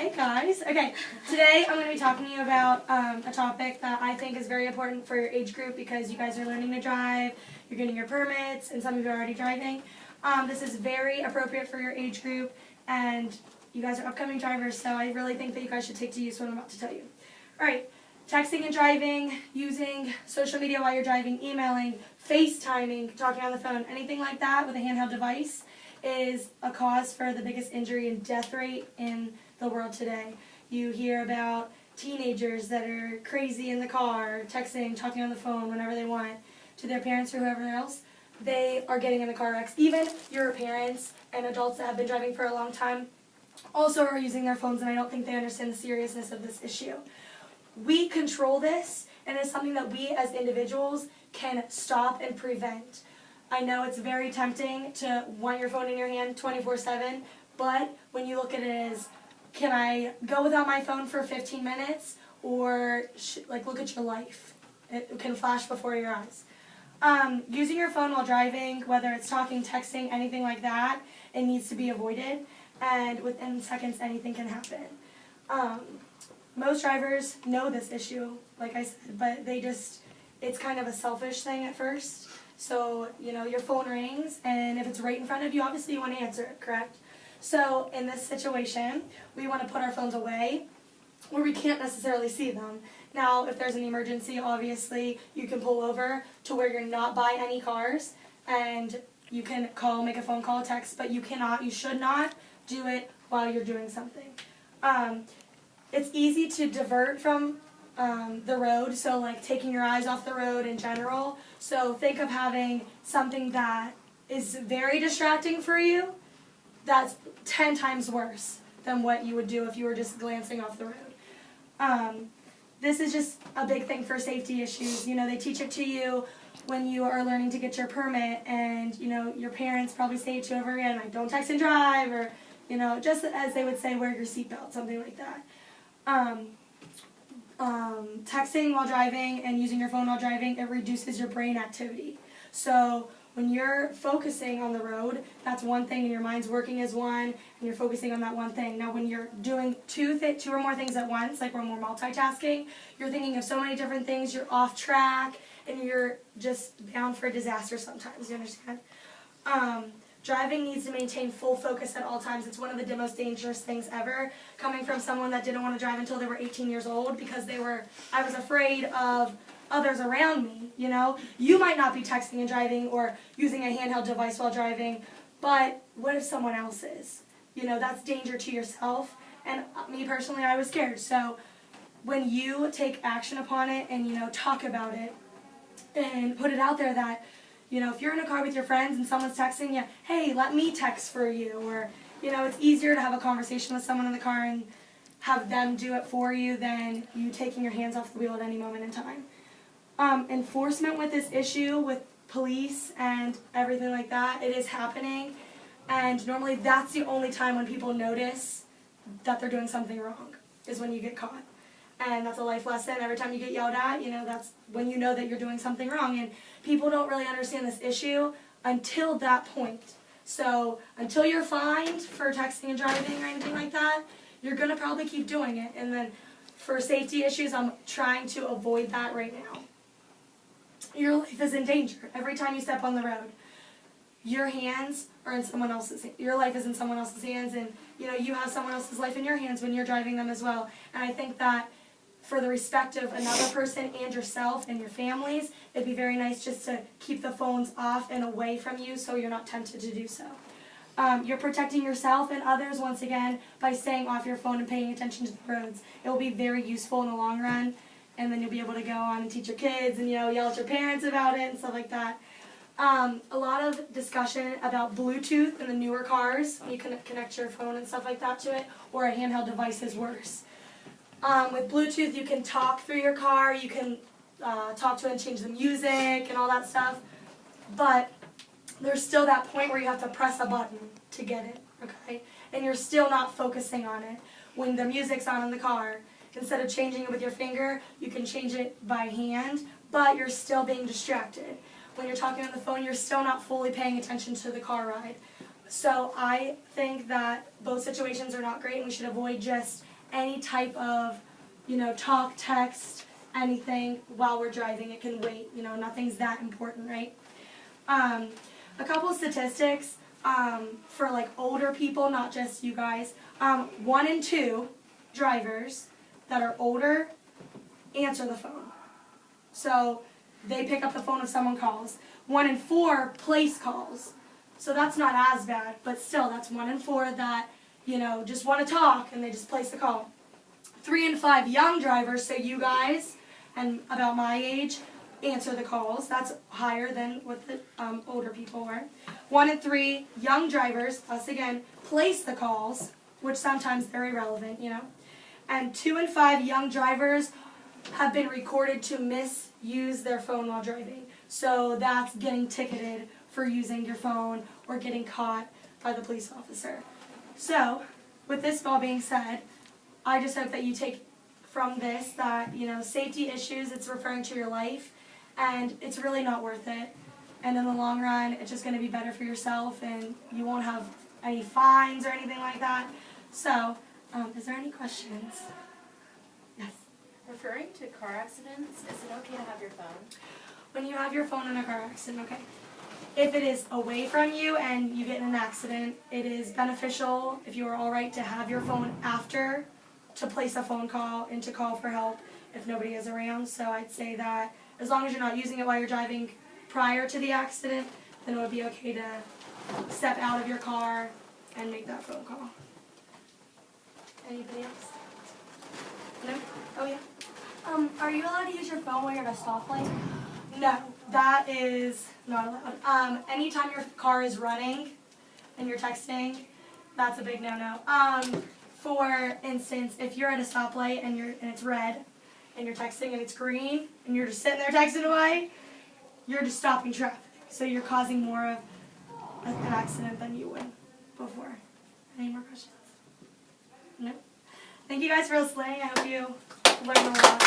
Hey guys. Okay, today I'm going to be talking to you about a topic that I think is very important for your age group because you guys are learning to drive, you're getting your permits, and some of you are already driving. This is very appropriate for your age group, and you guys are upcoming drivers, so I really think that you guys should take to use what I'm about to tell you. Alright, texting and driving, using social media while you're driving, emailing, FaceTiming, talking on the phone, anything like that with a handheld device is a cause for the biggest injury and death rate in the world today. You hear about teenagers that are crazy in the car, texting, talking on the phone whenever they want to their parents or whoever else. They are getting in the car wrecks. Even your parents and adults that have been driving for a long time also are using their phones, and I don't think they understand the seriousness of this issue. We control this, and it's something that we as individuals can stop and prevent. I know it's very tempting to want your phone in your hand 24/7, but when you look at it as, can I go without my phone for 15 minutes, or look at your life. It can flash before your eyes. Using your phone while driving, whether it's talking, texting, anything like that, it needs to be avoided, and within seconds anything can happen. Most drivers know this issue, like I said, but it's kind of a selfish thing at first. So, your phone rings, and if it's right in front of you, obviously you want to answer it, correct? So, in this situation, we want to put our phones away where we can't necessarily see them. Now, if there's an emergency, obviously, you can pull over to where you're not by any cars, and you can call, make a phone call, text, but you should not do it while you're doing something. It's easy to divert from the road, so like taking your eyes off the road in general. So think of having something that is very distracting for you that's 10 times worse than what you would do if you were just glancing off the road. This is just a big thing for safety issues. They teach it to you when you are learning to get your permit, and your parents probably say it to you over again, like don't text and drive, or just as they would say, wear your seatbelt, something like that. Texting while driving and using your phone while driving, it reduces your brain activity. So when you're focusing on the road, that's one thing, and your mind's working as one, and you're focusing on that one thing. Now when you're doing two or more things at once, like when we're multitasking, you're thinking of so many different things, you're off track, and you're just bound for disaster sometimes, you understand? Driving needs to maintain full focus at all times. It's one of the most dangerous things ever, coming from someone that didn't want to drive until they were 18 years old because I was afraid of others around me, You might not be texting and driving or using a handheld device while driving, but what if someone else is? That's danger to yourself, and me personally, I was scared. So when you take action upon it and, talk about it and put it out there that, if you're in a car with your friends and someone's texting you, hey, let me text for you, or, it's easier to have a conversation with someone in the car and have them do it for you than you taking your hands off the wheel at any moment in time. Enforcement with this issue, with police and everything like that, it is happening, and normally that's the only time when people notice that they're doing something wrong, is when you get caught. And that's a life lesson. Every time you get yelled at, that's when you know that you're doing something wrong. And people don't really understand this issue until that point. So until you're fined for texting and driving or anything like that, you're going to probably keep doing it. And then for safety issues, I'm trying to avoid that right now. Your life is in danger every time you step on the road. Your hands are in someone else's. Your life is in someone else's hands, and you have someone else's life in your hands when you're driving them as well. And I think that for the respect of another person and yourself and your families, it'd be very nice just to keep the phones off and away from you so you're not tempted to do so. You're protecting yourself and others, once again, by staying off your phone and paying attention to the roads. It will be very useful in the long run, and then you'll be able to go on and teach your kids and yell at your parents about it and stuff like that. A lot of discussion about Bluetooth in the newer cars. You can connect your phone and stuff like that to it, or a handheld device is worse. With Bluetooth, you can talk through your car, you can talk to it and change the music and all that stuff, but there's still that point where you have to press a button to get it, okay? And you're still not focusing on it. When the music's on in the car, instead of changing it with your finger, you can change it by hand, but you're still being distracted. When you're talking on the phone, you're still not fully paying attention to the car ride. So I think that both situations are not great, and we should avoid just any type of, talk, text, anything while we're driving. It can wait. Nothing's that important, right? A couple of statistics for like older people, not just you guys. 1 in 2 drivers that are older answer the phone. So they pick up the phone if someone calls. 1 in 4 place calls. So that's not as bad, but still, that's 1 in 4 that, just want to talk and they just place the call. 3 in 5 young drivers, so you guys and about my age, answer the calls. That's higher than what the older people were. 1 in 3 young drivers, us again, place the calls, which sometimes they're irrelevant, And 2 in 5 young drivers have been recorded to misuse their phone while driving. So that's getting ticketed for using your phone or getting caught by the police officer. So, with this all being said, I just hope that you take from this that, safety issues, it's referring to your life, and it's really not worth it. And in the long run, it's just going to be better for yourself, and you won't have any fines or anything like that. So, is there any questions? Yes? Referring to car accidents, is it okay to have your phone? When you have your phone in a car accident, okay. If it is away from you and you get in an accident, it is beneficial, if you are all right, to have your phone after to place a phone call and to call for help if nobody is around. So I'd say that as long as you're not using it while you're driving prior to the accident, then it would be okay to step out of your car and make that phone call. Anybody else? No? Oh, yeah. Are you allowed to use your phone when you're at a stoplight? No, that is not allowed. Anytime your car is running and you're texting, that's a big no-no. For instance, if you're at a stoplight and it's red and you're texting and it's green and you're just sitting there texting away, you're just stopping traffic. So you're causing more of an accident than you would before. Any more questions? No? Thank you guys for listening. I hope you learned a lot.